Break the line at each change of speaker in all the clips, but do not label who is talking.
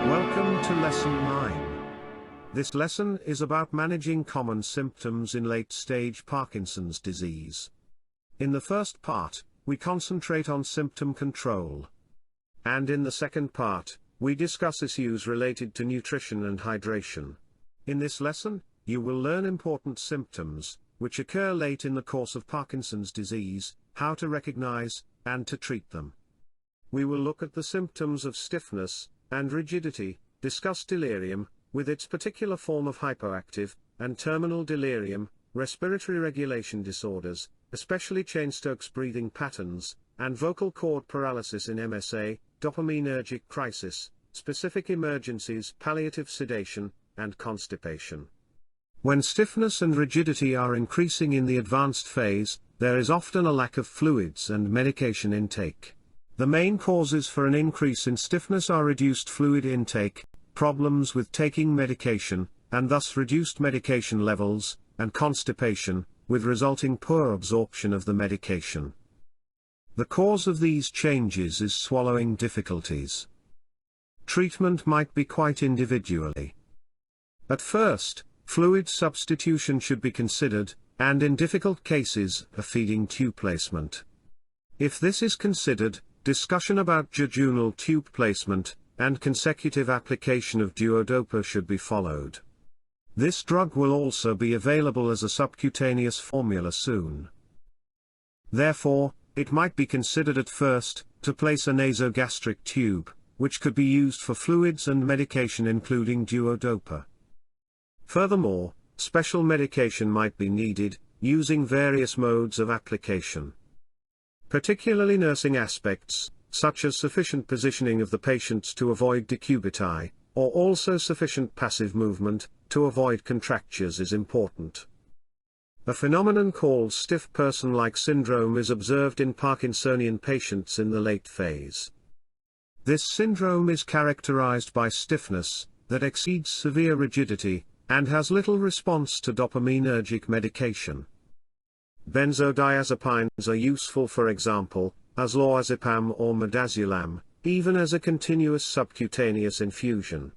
Welcome to Lesson 9. This lesson is about managing common symptoms in late-stage Parkinson's disease. In the first part, we concentrate on symptom control. And in the second part, we discuss issues related to nutrition and hydration. In this lesson, you will learn important symptoms, which occur late in the course of Parkinson's disease, how to recognize, and to treat them. We will look at the symptoms of stiffness and rigidity, discuss delirium, with its particular form of hypoactive and terminal delirium, respiratory regulation disorders, especially Cheyne-Stokes breathing patterns, and vocal cord paralysis in MSA, dopaminergic crisis, specific emergencies, palliative sedation, and constipation. When stiffness and rigidity are increasing in the advanced phase, there is often a lack of fluids and medication intake. The main causes for an increase in stiffness are reduced fluid intake, problems with taking medication, and thus reduced medication levels, and constipation, with resulting poor absorption of the medication. The cause of these changes is swallowing difficulties. Treatment might be quite individually. At first, fluid substitution should be considered, and in difficult cases, a feeding tube placement. If this is considered, discussion about jejunal tube placement, and consecutive application of duodopa should be followed. This drug will also be available as a subcutaneous formula soon. Therefore, it might be considered at first, to place a nasogastric tube, which could be used for fluids and medication including duodopa. Furthermore, special medication might be needed, using various modes of application. Particularly nursing aspects, such as sufficient positioning of the patients to avoid decubiti, or also sufficient passive movement, to avoid contractures is important. A phenomenon called stiff person-like syndrome is observed in Parkinsonian patients in the late phase. This syndrome is characterized by stiffness that exceeds severe rigidity, and has little response to dopaminergic medication. Benzodiazepines are useful, for example, as lorazepam or midazolam, even as a continuous subcutaneous infusion.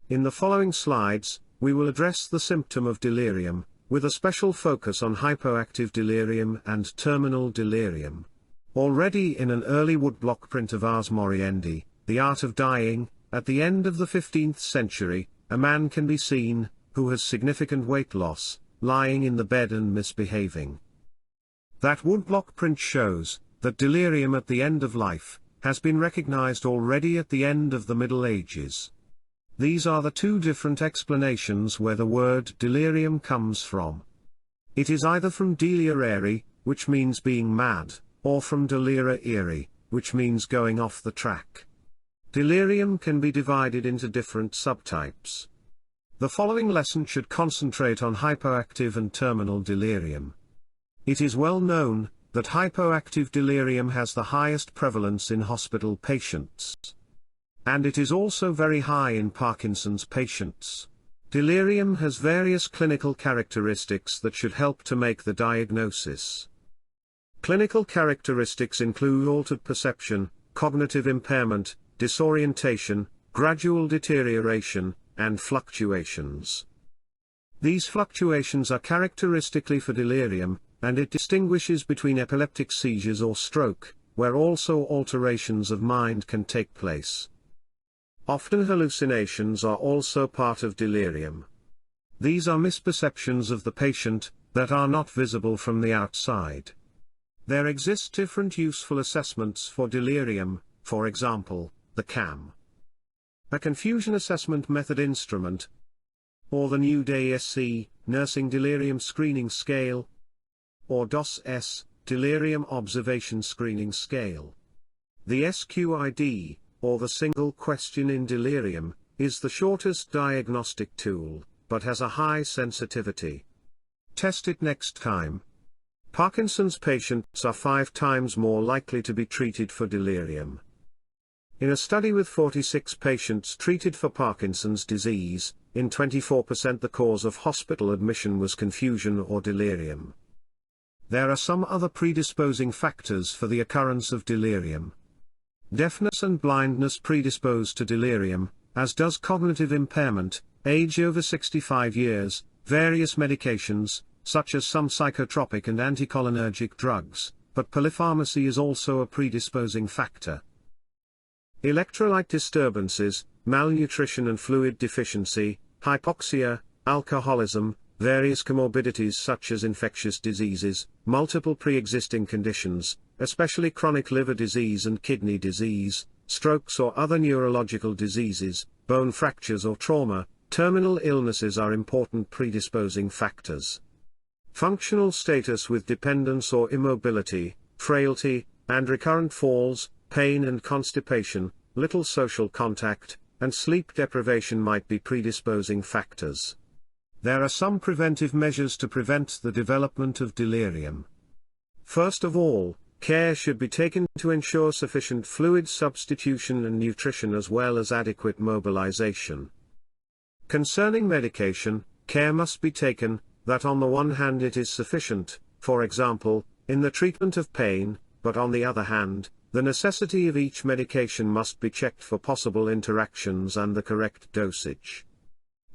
In the following slides, we will address the symptom of delirium, with a special focus on hypoactive delirium and terminal delirium. Already in an early woodblock print of Ars Moriendi, The Art of Dying, at the end of the 15th century, a man can be seen, who has significant weight loss, lying in the bed and misbehaving. That woodblock print shows that delirium at the end of life has been recognized already at the end of the Middle Ages. These are the two different explanations where the word delirium comes from. It is either from delirare, which means being mad, or from delira ire, which means going off the track. Delirium can be divided into different subtypes. The following lesson should concentrate on hypoactive and terminal delirium. It is well known that hypoactive delirium has the highest prevalence in hospital patients. And it is also very high in Parkinson's patients. Delirium has various clinical characteristics that should help to make the diagnosis. Clinical characteristics include altered perception, cognitive impairment, disorientation, gradual deterioration, and fluctuations. These fluctuations are characteristically for delirium, and it distinguishes between epileptic seizures or stroke, where also alterations of mind can take place. Often hallucinations are also part of delirium. These are misperceptions of the patient, that are not visible from the outside. There exist different useful assessments for delirium, for example, the CAM. A confusion assessment method instrument, or the New Day SC, Nursing Delirium Screening Scale, or DOS-S, Delirium Observation Screening Scale. The SQID, or the Single Question in Delirium, is the shortest diagnostic tool, but has a high sensitivity. Test it next time. Parkinson's patients are 5 times more likely to be treated for delirium. In a study with 46 patients treated for Parkinson's disease, in 24% the cause of hospital admission was confusion or delirium. There are some other predisposing factors for the occurrence of delirium. Deafness and blindness predispose to delirium, as does cognitive impairment, age over 65 years, various medications, such as some psychotropic and anticholinergic drugs, but polypharmacy is also a predisposing factor. Electrolyte disturbances, malnutrition and fluid deficiency, hypoxia, alcoholism, various comorbidities such as infectious diseases, multiple pre-existing conditions, especially chronic liver disease and kidney disease, strokes or other neurological diseases, bone fractures or trauma, terminal illnesses are important predisposing factors. Functional status with dependence or immobility, frailty, and recurrent falls, pain and constipation, little social contact, and sleep deprivation might be predisposing factors. There are some preventive measures to prevent the development of delirium. First of all, care should be taken to ensure sufficient fluid substitution and nutrition as well as adequate mobilization. Concerning medication, care must be taken that on the one hand it is sufficient, for example, in the treatment of pain, but on the other hand, the necessity of each medication must be checked for possible interactions and the correct dosage.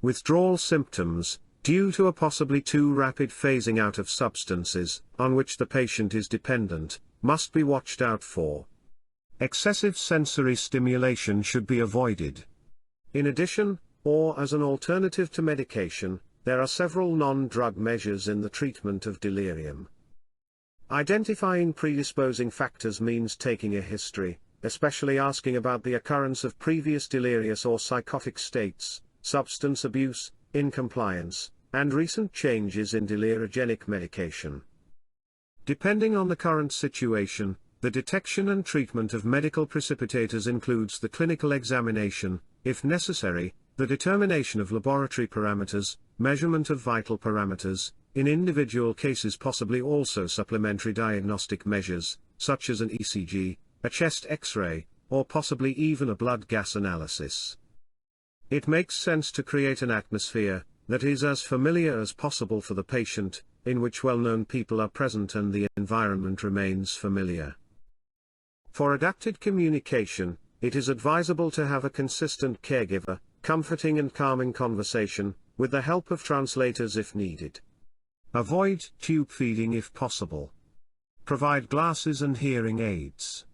Withdrawal symptoms, due to a possibly too rapid phasing out of substances, on which the patient is dependent, must be watched out for. Excessive sensory stimulation should be avoided. In addition, or as an alternative to medication, there are several non-drug measures in the treatment of delirium. Identifying predisposing factors means taking a history, especially asking about the occurrence of previous delirious or psychotic states, substance abuse, incompliance, and recent changes in delirogenic medication. Depending on the current situation, the detection and treatment of medical precipitators includes the clinical examination, if necessary, the determination of laboratory parameters, measurement of vital parameters, in individual cases possibly also supplementary diagnostic measures, such as an ECG, a chest X-ray, or possibly even a blood gas analysis. It makes sense to create an atmosphere that is as familiar as possible for the patient, in which well-known people are present and the environment remains familiar. For adapted communication, it is advisable to have a consistent caregiver, comforting and calming conversation, with the help of translators if needed. Avoid tube feeding if possible. Provide glasses and hearing aids.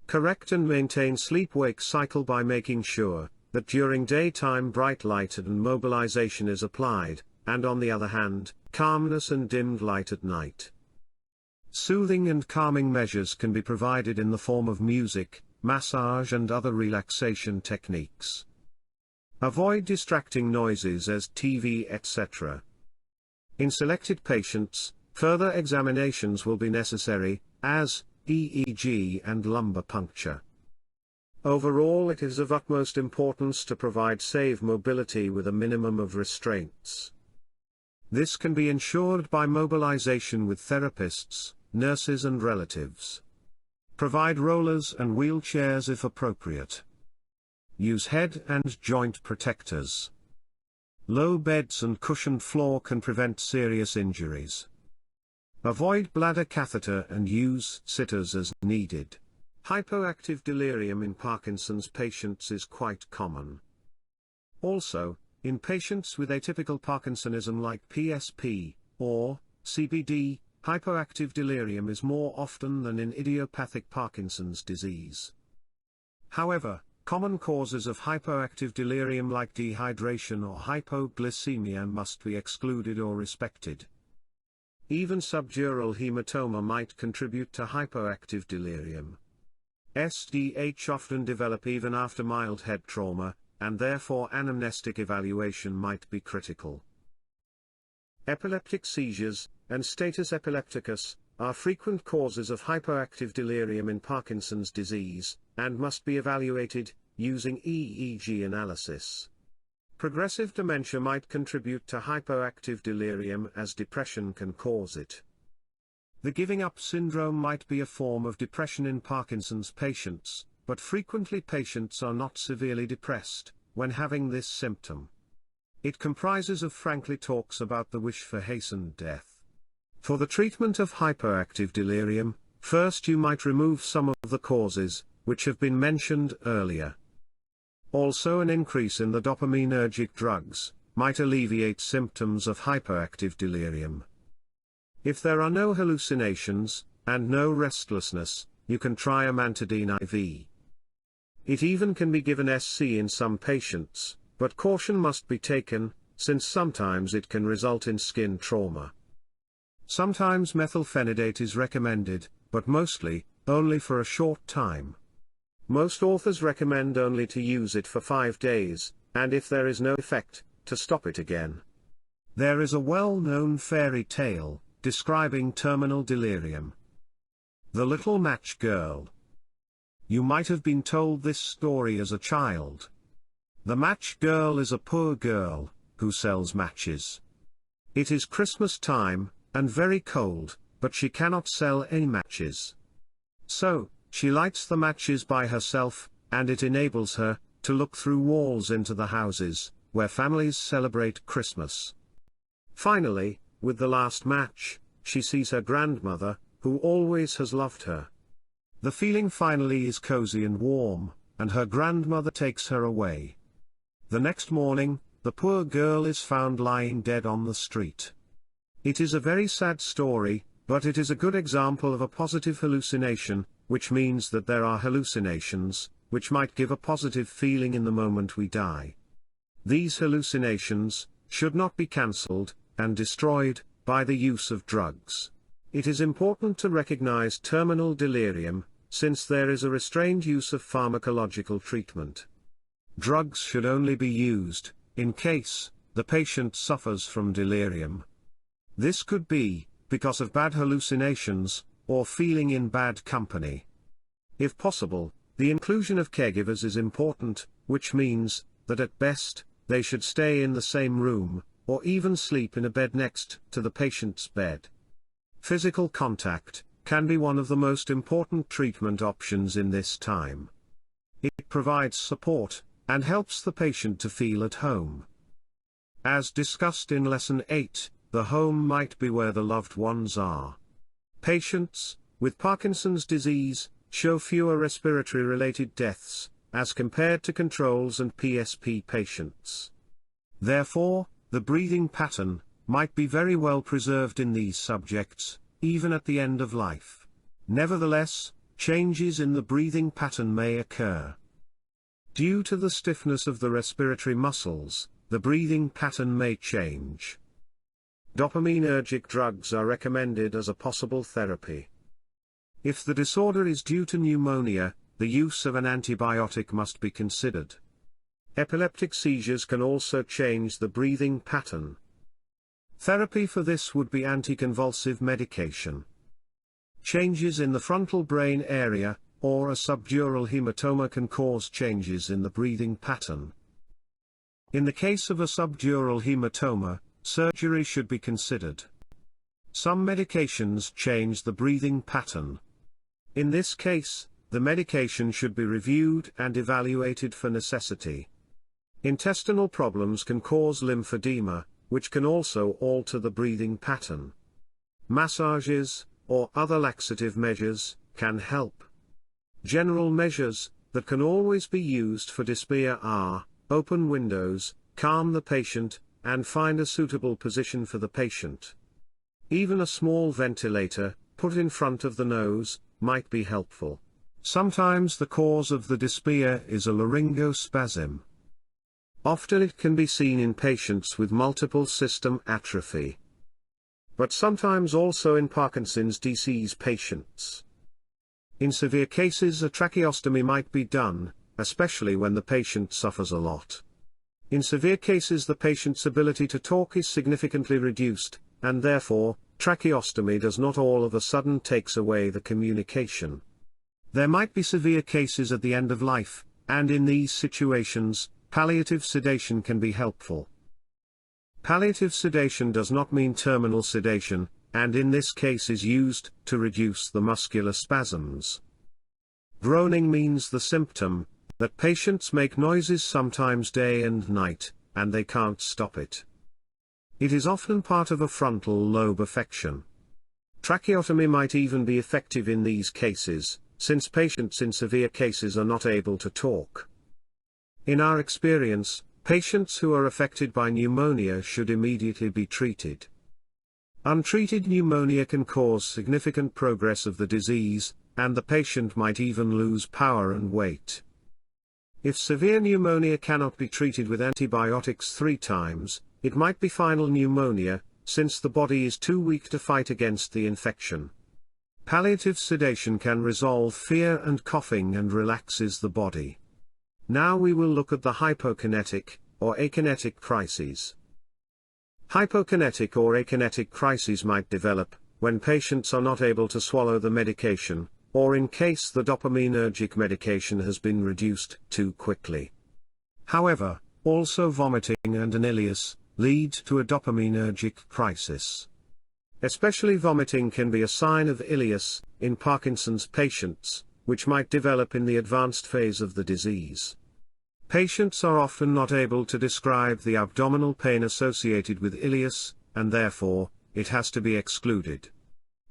Correct and maintain sleep-wake cycle by making sure that during daytime bright light and mobilization is applied, and on the other hand, calmness and dimmed light at night. Soothing and calming measures can be provided in the form of music, massage and other relaxation techniques. Avoid distracting noises as TV etc. In selected patients, further examinations will be necessary, as EEG and lumbar puncture. Overall, it is of utmost importance to provide safe mobility with a minimum of restraints. This can be ensured by mobilization with therapists, nurses and relatives. Provide rollers and wheelchairs if appropriate. Use head and joint protectors. Low beds and cushioned floor can prevent serious injuries. Avoid bladder catheter and use sitters as needed. Hypoactive delirium in Parkinson's patients is quite common. Also, in patients with atypical Parkinsonism like PSP, or CBD, hypoactive delirium is more often than in idiopathic Parkinson's disease. However, common causes of hypoactive delirium like dehydration or hypoglycemia must be excluded or respected. Even subdural hematoma might contribute to hypoactive delirium. SDH often develop even after mild head trauma, and therefore anamnestic evaluation might be critical. Epileptic seizures, and status epilepticus, are frequent causes of hypoactive delirium in Parkinson's disease, and must be evaluated, using EEG analysis. Progressive dementia might contribute to hypoactive delirium as depression can cause it. The giving up syndrome might be a form of depression in Parkinson's patients, but frequently patients are not severely depressed when having this symptom. It comprises of frankly talks about the wish for hastened death. For the treatment of hypoactive delirium, first you might remove some of the causes, which have been mentioned earlier. Also, an increase in the dopaminergic drugs might alleviate symptoms of hyperactive delirium. If there are no hallucinations, and no restlessness, you can try amantadine IV. It even can be given SC in some patients, but caution must be taken, since sometimes it can result in skin trauma. Sometimes methylphenidate is recommended, but mostly, only for a short time. Most authors recommend only to use it for 5 days, and if there is no effect, to stop it again. There is a well-known fairy tale describing terminal delirium. The Little Match Girl. You might have been told this story as a child. The match girl is a poor girl who sells matches. It is Christmas time, and very cold, but she cannot sell any matches. So, she lights the matches by herself, and it enables her to look through walls into the houses where families celebrate Christmas. Finally, with the last match, she sees her grandmother, who always has loved her. The feeling finally is cozy and warm, and her grandmother takes her away. The next morning, the poor girl is found lying dead on the street. It is a very sad story, but it is a good example of a positive hallucination, which means that there are hallucinations, which might give a positive feeling in the moment we die. These hallucinations should not be cancelled and destroyed by the use of drugs. It is important to recognize terminal delirium, since there is a restrained use of pharmacological treatment. Drugs should only be used in case the patient suffers from delirium. This could be because of bad hallucinations or feeling in bad company. If possible, the inclusion of caregivers is important, which means that at best they should stay in the same room, or even sleep in a bed next to the patient's bed. Physical contact can be one of the most important treatment options in this time. It provides support and helps the patient to feel at home. As discussed in Lesson 8, the home might be where the loved ones are. Patients with Parkinson's disease show fewer respiratory-related deaths, as compared to controls and PSP patients. Therefore, the breathing pattern might be very well preserved in these subjects, even at the end of life. Nevertheless, changes in the breathing pattern may occur. Due to the stiffness of the respiratory muscles, the breathing pattern may change. Dopaminergic drugs are recommended as a possible therapy. If the disorder is due to pneumonia, the use of an antibiotic must be considered. Epileptic seizures can also change the breathing pattern. Therapy for this would be anticonvulsive medication. Changes in the frontal brain area, or a subdural hematoma, can cause changes in the breathing pattern. In the case of a subdural hematoma, surgery should be considered. Some medications change the breathing pattern. In this case, the medication should be reviewed and evaluated for necessity. Intestinal problems can cause lymphedema, which can also alter the breathing pattern. Massages, or other laxative measures, can help. General measures that can always be used for dyspnea are: open windows, calm the patient, and find a suitable position for the patient. Even a small ventilator, put in front of the nose, might be helpful. Sometimes the cause of the dyspnea is a laryngospasm. Often it can be seen in patients with multiple system atrophy, but sometimes also in Parkinson's disease patients. In severe cases, a tracheostomy might be done, especially when the patient suffers a lot. In severe cases, the patient's ability to talk is significantly reduced, and therefore, tracheostomy does not all of a sudden takes away the communication. There might be severe cases at the end of life, and in these situations, palliative sedation can be helpful. Palliative sedation does not mean terminal sedation, and in this case is used to reduce the muscular spasms. Groaning means the symptom that patients make noises sometimes day and night, and they can't stop it. It is often part of a frontal lobe affection. Tracheotomy might even be effective in these cases, since patients in severe cases are not able to talk. In our experience, patients who are affected by pneumonia should immediately be treated. Untreated pneumonia can cause significant progress of the disease, and the patient might even lose power and weight. If severe pneumonia cannot be treated with antibiotics 3 times, it might be final pneumonia, since the body is too weak to fight against the infection. Palliative sedation can resolve fear and coughing and relaxes the body. Now we will look at the hypokinetic, or akinetic crises. Hypokinetic or akinetic crises might develop when patients are not able to swallow the medication, or in case the dopaminergic medication has been reduced too quickly. However, also vomiting and an ileus lead to a dopaminergic crisis. Especially vomiting can be a sign of ileus in Parkinson's patients, which might develop in the advanced phase of the disease. Patients are often not able to describe the abdominal pain associated with ileus, and therefore, it has to be excluded.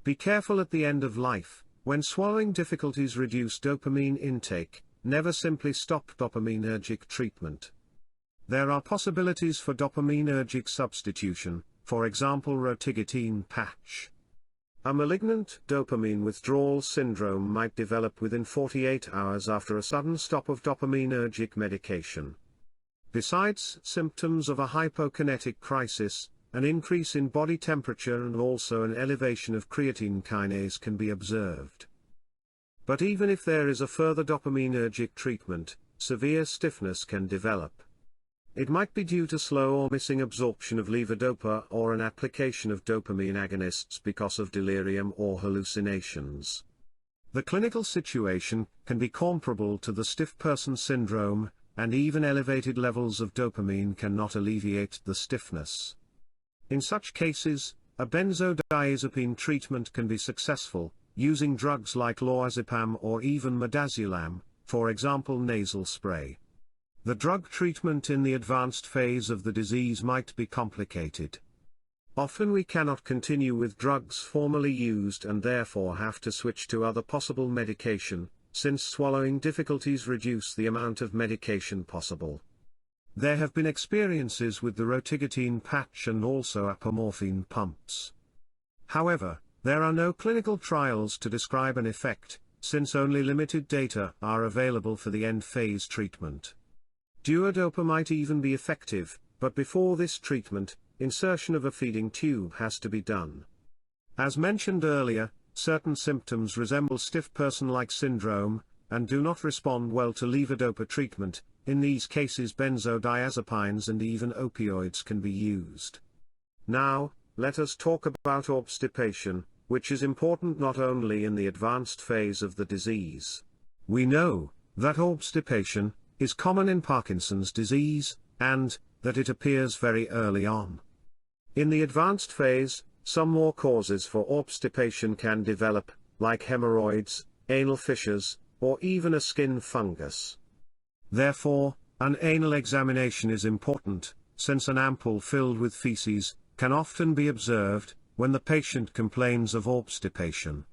Be careful at the end of life. When swallowing difficulties reduce dopamine intake, never simply stop dopaminergic treatment. There are possibilities for dopaminergic substitution, for example rotigotine patch. A malignant dopamine withdrawal syndrome might develop within 48 hours after a sudden stop of dopaminergic medication. Besides symptoms of a hypokinetic crisis, an increase in body temperature and also an elevation of creatine kinase can be observed. But even if there is a further dopaminergic treatment, severe stiffness can develop. It might be due to slow or missing absorption of levodopa or an application of dopamine agonists because of delirium or hallucinations. The clinical situation can be comparable to the stiff person syndrome, and even elevated levels of dopamine cannot alleviate the stiffness. In such cases, a benzodiazepine treatment can be successful, using drugs like lorazepam or even midazolam, for example nasal spray. The drug treatment in the advanced phase of the disease might be complicated. Often we cannot continue with drugs formerly used and therefore have to switch to other possible medication, since swallowing difficulties reduce the amount of medication possible. There have been experiences with the rotigotine patch and also apomorphine pumps. However, there are no clinical trials to describe an effect, since only limited data are available for the end-phase treatment. Duodopa might even be effective, but before this treatment, insertion of a feeding tube has to be done. As mentioned earlier, certain symptoms resemble stiff person-like syndrome, and do not respond well to levodopa treatment. In these cases benzodiazepines and even opioids can be used. Now, let us talk about obstipation, which is important not only in the advanced phase of the disease. We know that obstipation is common in Parkinson's disease, and that it appears very early on. In the advanced phase, some more causes for obstipation can develop, like hemorrhoids, anal fissures, or even a skin fungus. Therefore, an anal examination is important, since an ampoule filled with feces can often be observed when the patient complains of obstipation.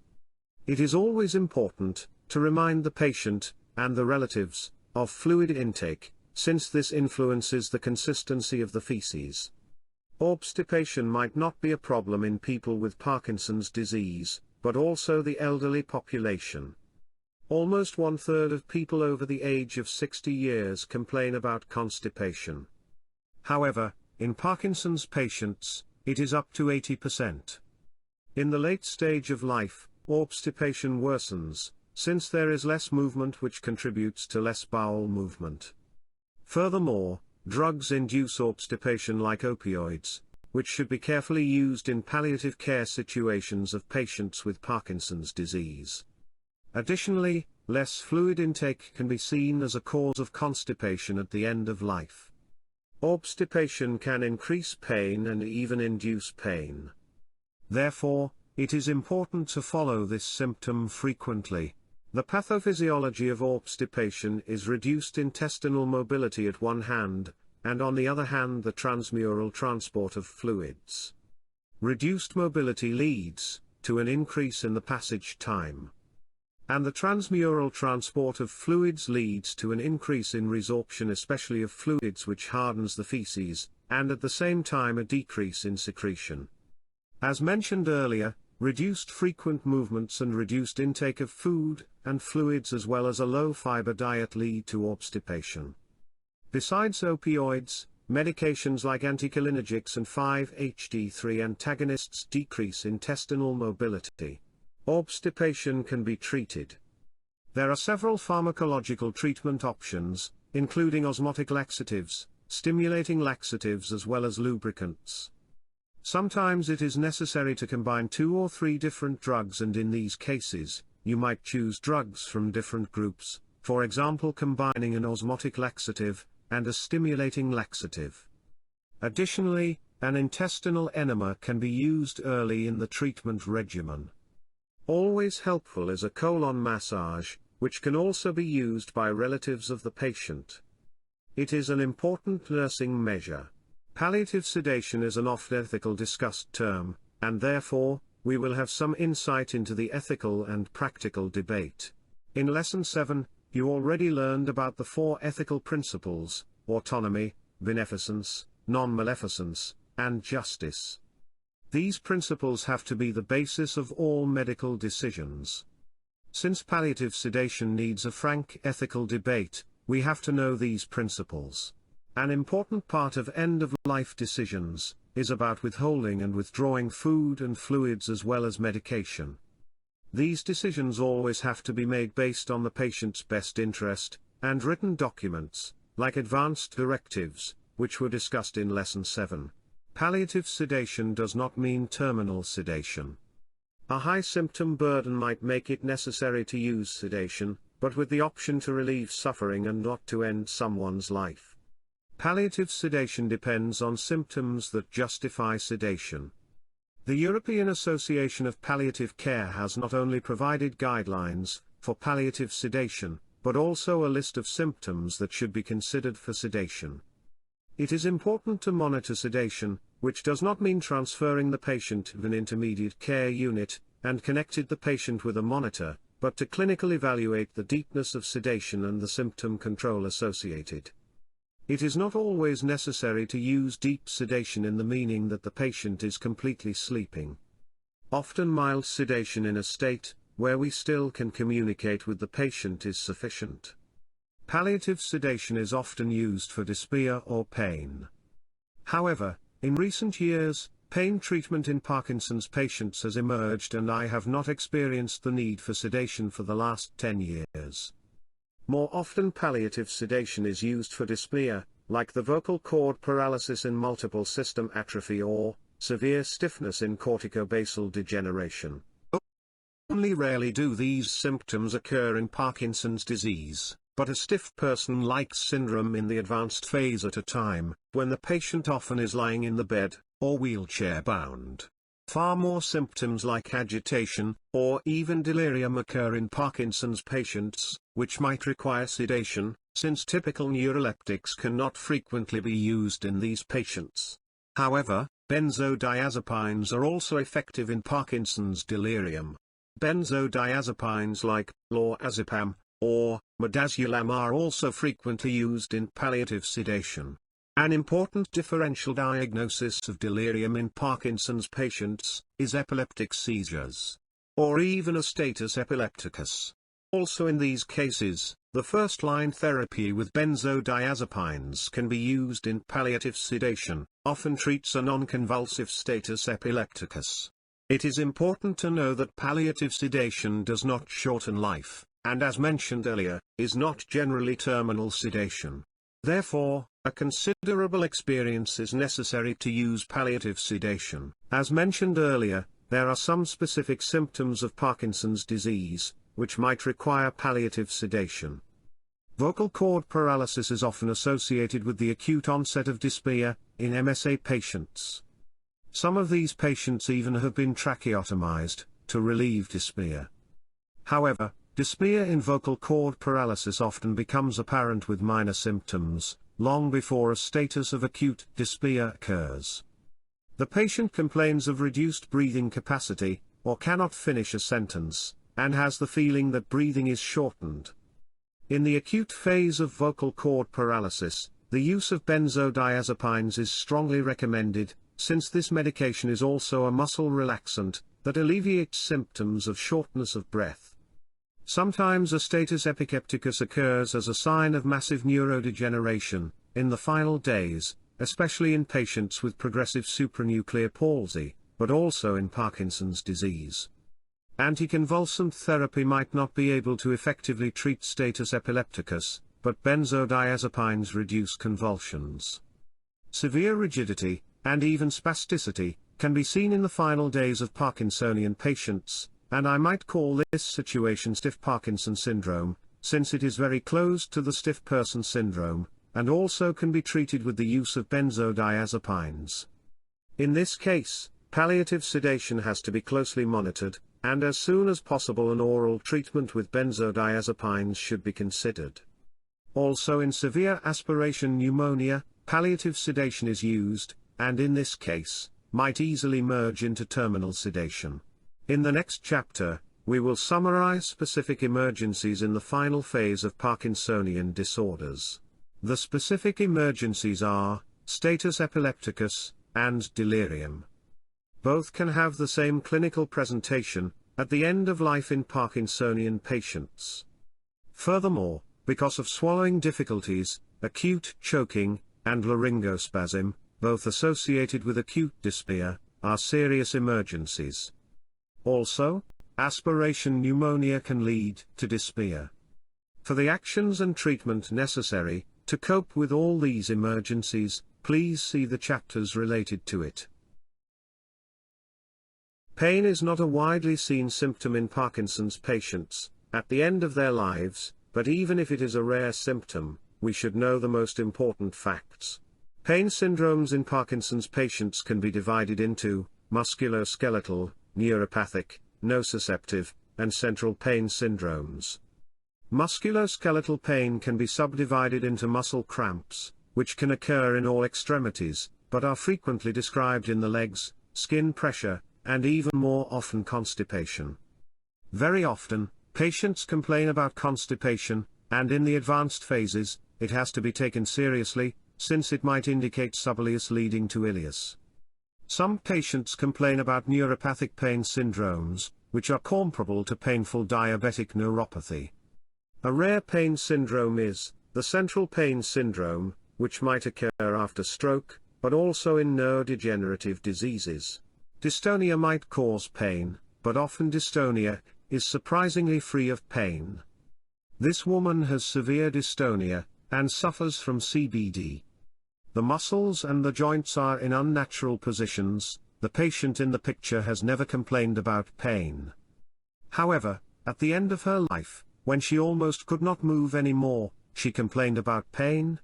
It is always important to remind the patient and the relatives of fluid intake, since this influences the consistency of the feces. Obstipation might not be a problem in people with Parkinson's disease, but also the elderly population. Almost 1/3 of people over the age of 60 years complain about constipation. However, in Parkinson's patients, it is up to 80%. In the late stage of life, obstipation worsens, since there is less movement which contributes to less bowel movement. Furthermore, drugs induce obstipation like opioids, which should be carefully used in palliative care situations of patients with Parkinson's disease. Additionally, less fluid intake can be seen as a cause of constipation at the end of life. Obstipation can increase pain and even induce pain. Therefore, it is important to follow this symptom frequently. The pathophysiology of obstipation is reduced intestinal mobility at one hand, and on the other hand the transmural transport of fluids. Reduced mobility leads to an increase in the passage time. and the transmural transport of fluids leads to an increase in resorption, especially of fluids, which hardens the feces, and at the same time a decrease in secretion. As mentioned earlier, reduced frequent movements and reduced intake of food and fluids as well as a low-fiber diet lead to obstipation. Besides opioids, medications like anticholinergics and 5-HT3 antagonists decrease intestinal mobility. Obstipation can be treated. There are several pharmacological treatment options, including osmotic laxatives, stimulating laxatives as well as lubricants. Sometimes it is necessary to combine 2 or 3 different drugs, and in these cases, you might choose drugs from different groups, for example combining an osmotic laxative and a stimulating laxative. Additionally, an intestinal enema can be used early in the treatment regimen. Always helpful is a colon massage, which can also be used by relatives of the patient. It is an important nursing measure. Palliative sedation is an oft-ethical discussed term, and therefore, we will have some insight into the ethical and practical debate. In Lesson 7, you already learned about the 4 ethical principles: autonomy, beneficence, non-maleficence, and justice. These principles have to be the basis of all medical decisions. Since palliative sedation needs a frank ethical debate, we have to know these principles. An important part of end-of-life decisions is about withholding and withdrawing food and fluids as well as medication. These decisions always have to be made based on the patient's best interest, and written documents, like advanced directives, which were discussed in Lesson 7. Palliative sedation does not mean terminal sedation. A high symptom burden might make it necessary to use sedation, but with the option to relieve suffering and not to end someone's life. Palliative sedation depends on symptoms that justify sedation. The European Association of Palliative Care has not only provided guidelines for palliative sedation, but also a list of symptoms that should be considered for sedation. It is important to monitor sedation, which does not mean transferring the patient to an intermediate care unit, and connected the patient with a monitor, but to clinically evaluate the deepness of sedation and the symptom control associated. It is not always necessary to use deep sedation in the meaning that the patient is completely sleeping. Often mild sedation in a state where we still can communicate with the patient is sufficient. Palliative sedation is often used for dyspnea or pain. However, in recent years, pain treatment in Parkinson's patients has emerged, and I have not experienced the need for sedation for the last 10 years. More often palliative sedation is used for dyspnea, like the vocal cord paralysis in multiple system atrophy or severe stiffness in corticobasal degeneration. Only rarely do these symptoms occur in Parkinson's disease, but a stiff person likes syndrome in the advanced phase at a time, when the patient often is lying in the bed, or wheelchair-bound. Far more symptoms like agitation, or even delirium occur in Parkinson's patients, which might require sedation, since typical neuroleptics cannot frequently be used in these patients. However, benzodiazepines are also effective in Parkinson's delirium. Benzodiazepines like lorazepam or midazolam are also frequently used in palliative sedation. An important differential diagnosis of delirium in Parkinson's patients is epileptic seizures, or even a status epilepticus. Also in these cases, the first-line therapy with benzodiazepines can be used in palliative sedation, often treats a non-convulsive status epilepticus. It is important to know that palliative sedation does not shorten life, and as mentioned earlier, is not generally terminal sedation. Therefore, a considerable experience is necessary to use palliative sedation. As mentioned earlier, there are some specific symptoms of Parkinson's disease, which might require palliative sedation. Vocal cord paralysis is often associated with the acute onset of dyspnea in MSA patients. Some of these patients even have been tracheotomized to relieve dyspnea. However, dyspnea in vocal cord paralysis often becomes apparent with minor symptoms, long before a status of acute dyspnea occurs. The patient complains of reduced breathing capacity, or cannot finish a sentence, and has the feeling that breathing is shortened. In the acute phase of vocal cord paralysis, the use of benzodiazepines is strongly recommended, since this medication is also a muscle relaxant that alleviates symptoms of shortness of breath. Sometimes a status epilepticus occurs as a sign of massive neurodegeneration in the final days, especially in patients with progressive supranuclear palsy, but also in Parkinson's disease. Anticonvulsant therapy might not be able to effectively treat status epilepticus, but benzodiazepines reduce convulsions. Severe rigidity, and even spasticity, can be seen in the final days of Parkinsonian patients, and I might call this situation stiff Parkinson syndrome, since it is very close to the stiff person syndrome, and also can be treated with the use of benzodiazepines. In this case, palliative sedation has to be closely monitored, and as soon as possible an oral treatment with benzodiazepines should be considered. Also in severe aspiration pneumonia, palliative sedation is used, and in this case, might easily merge into terminal sedation. In the next chapter, we will summarize specific emergencies in the final phase of Parkinsonian disorders. The specific emergencies are status epilepticus and delirium. Both can have the same clinical presentation at the end of life in Parkinsonian patients. Furthermore, because of swallowing difficulties, acute choking, and laryngospasm, both associated with acute dyspnea, are serious emergencies. Also, aspiration pneumonia can lead to dyspnea. For the actions and treatment necessary to cope with all these emergencies, please see the chapters related to it. Pain is not a widely seen symptom in Parkinson's patients at the end of their lives, but even if it is a rare symptom, we should know the most important facts. Pain syndromes in Parkinson's patients can be divided into musculoskeletal, neuropathic, nociceptive, and central pain syndromes. Musculoskeletal pain can be subdivided into muscle cramps, which can occur in all extremities, but are frequently described in the legs, skin pressure, and even more often constipation. Very often, patients complain about constipation, and in the advanced phases, it has to be taken seriously, since it might indicate subileus leading to ileus. Some patients complain about neuropathic pain syndromes, which are comparable to painful diabetic neuropathy. A rare pain syndrome is the central pain syndrome, which might occur after stroke, but also in neurodegenerative diseases. Dystonia might cause pain, but often dystonia is surprisingly free of pain. This woman has severe dystonia, and suffers from CBD. The muscles and the joints are in unnatural positions. The patient in the picture has never complained about pain. However, at the end of her life, when she almost could not move anymore, she complained about pain.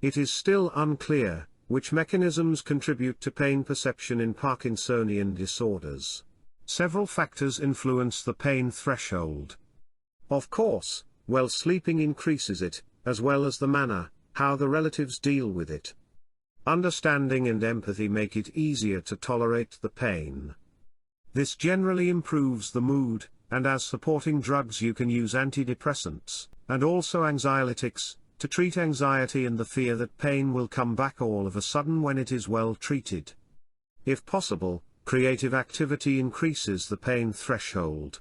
It is still unclear which mechanisms contribute to pain perception in Parkinsonian disorders. Several factors influence the pain threshold. Of course, well sleeping increases it, as well as the manner how the relatives deal with it. Understanding and empathy make it easier to tolerate the pain. This generally improves the mood, and as supporting drugs you can use antidepressants, and also anxiolytics, to treat anxiety and the fear that pain will come back all of a sudden when it is well treated. If possible, creative activity increases the pain threshold.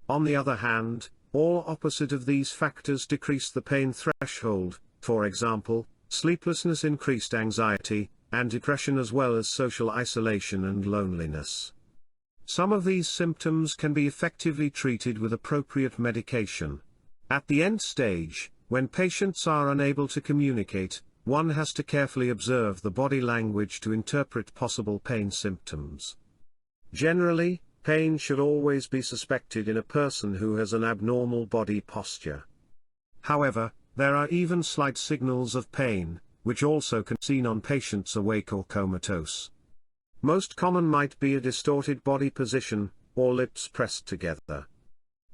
On the other hand, all opposite of these factors decrease the pain threshold. For example, sleeplessness, increased anxiety, and depression, as well as social isolation and loneliness. Some of these symptoms can be effectively treated with appropriate medication. At the end stage, when patients are unable to communicate, one has to carefully observe the body language to interpret possible pain symptoms. Generally, pain should always be suspected in a person who has an abnormal body posture. However, there are even slight signals of pain, which also can be seen on patients awake or comatose. Most common might be a distorted body position, or lips pressed together.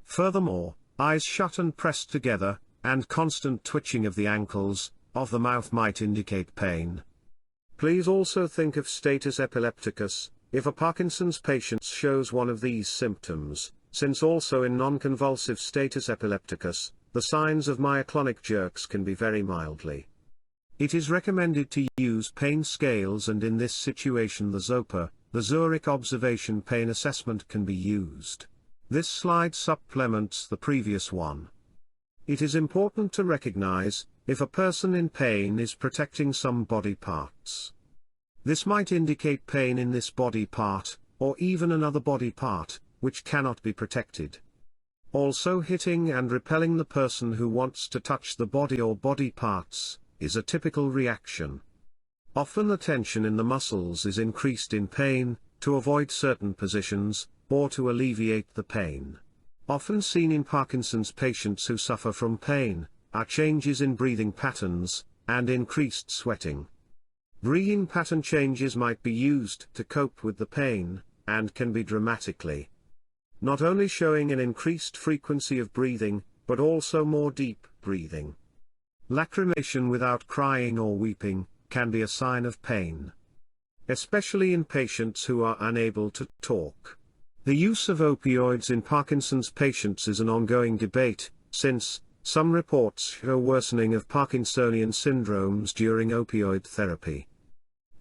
Furthermore, eyes shut and pressed together, and constant twitching of the ankles, of the mouth might indicate pain. Please also think of status epilepticus. If a Parkinson's patient shows one of these symptoms, since also in non-convulsive status epilepticus, the signs of myoclonic jerks can be very mildly. It is recommended to use pain scales, and in this situation the ZOPA, the Zurich Observation Pain Assessment, can be used. This slide supplements the previous one. It is important to recognize if a person in pain is protecting some body parts. This might indicate pain in this body part, or even another body part, which cannot be protected. Also, hitting and repelling the person who wants to touch the body or body parts is a typical reaction. Often the tension in the muscles is increased in pain, to avoid certain positions, or to alleviate the pain. Often seen in Parkinson's patients who suffer from pain, are changes in breathing patterns, and increased sweating. Breathing pattern changes might be used to cope with the pain, and can be dramatically not only showing an increased frequency of breathing, but also more deep breathing. Lacrimation without crying or weeping can be a sign of pain, especially in patients who are unable to talk. The use of opioids in Parkinson's patients is an ongoing debate, since some reports show worsening of Parkinsonian syndromes during opioid therapy.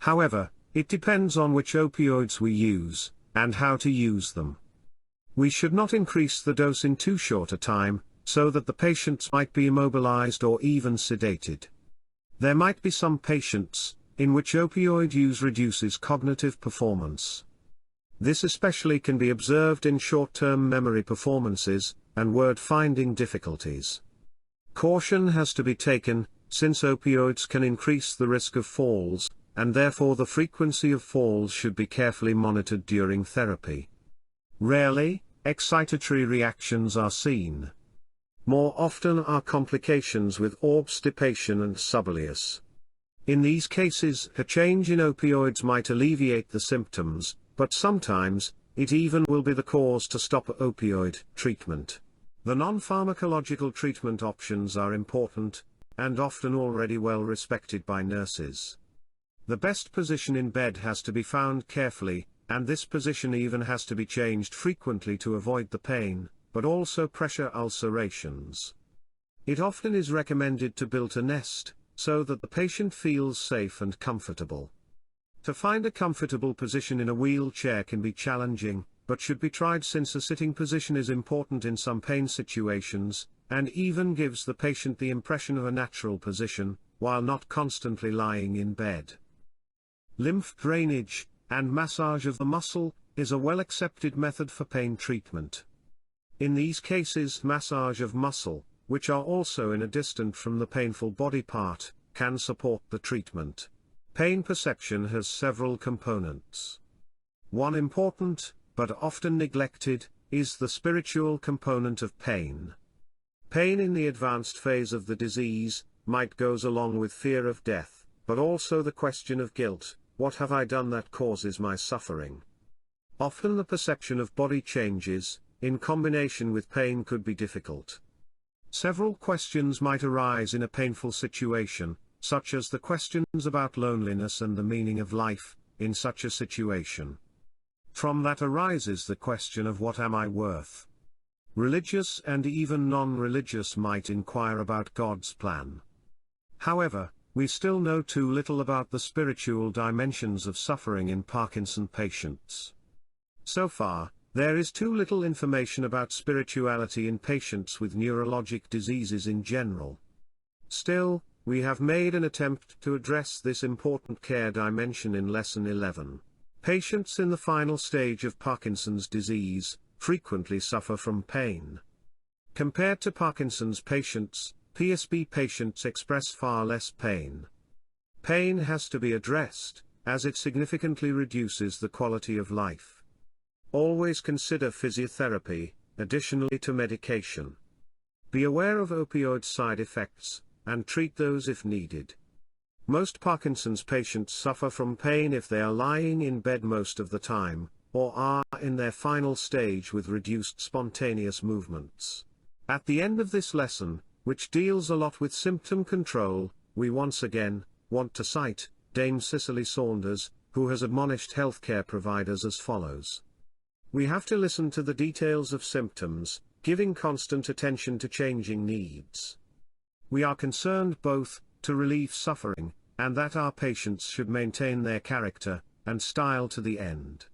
However, it depends on which opioids we use, and how to use them. We should not increase the dose in too short a time, so that the patients might be immobilized or even sedated. There might be some patients in which opioid use reduces cognitive performance. This especially can be observed in short-term memory performances, and word-finding difficulties. Caution has to be taken, since opioids can increase the risk of falls, and therefore the frequency of falls should be carefully monitored during therapy. Rarely, excitatory reactions are seen. More often are complications with obstipation and subilius. In these cases, a change in opioids might alleviate the symptoms, but sometimes, it even will be the cause to stop opioid treatment. The non-pharmacological treatment options are important, and often already well respected by nurses. The best position in bed has to be found carefully, and this position even has to be changed frequently to avoid the pain, but also pressure ulcerations. It often is recommended to build a nest, so that the patient feels safe and comfortable. To find a comfortable position in a wheelchair can be challenging, but should be tried since a sitting position is important in some pain situations, and even gives the patient the impression of a natural position, while not constantly lying in bed. Lymph drainage and massage of the muscle is a well-accepted method for pain treatment. In these cases, massage of muscle, which are also in a distant from the painful body part, can support the treatment. Pain perception has several components. One important, but often neglected, is the spiritual component of pain. Pain in the advanced phase of the disease might goes along with fear of death, but also the question of guilt. What have I done that causes my suffering? Often the perception of body changes, in combination with pain, could be difficult. Several questions might arise in a painful situation, such as the questions about loneliness and the meaning of life, in such a situation. From that arises the question of what am I worth? Religious and even non-religious might inquire about God's plan. However, we still know too little about the spiritual dimensions of suffering in Parkinson patients. So far, there is too little information about spirituality in patients with neurologic diseases in general. Still, we have made an attempt to address this important care dimension in Lesson 11. Patients in the final stage of Parkinson's disease frequently suffer from pain. Compared to Parkinson's patients, PSP patients express far less pain. Pain has to be addressed, as it significantly reduces the quality of life. Always consider physiotherapy, additionally to medication. Be aware of opioid side effects, and treat those if needed. Most Parkinson's patients suffer from pain if they are lying in bed most of the time, or are in their final stage with reduced spontaneous movements. At the end of this lesson, which deals a lot with symptom control, we once again want to cite Dame Cicely Saunders, who has admonished healthcare providers as follows. We have to listen to the details of symptoms, giving constant attention to changing needs. We are concerned both to relieve suffering, and that our patients should maintain their character and style to the end.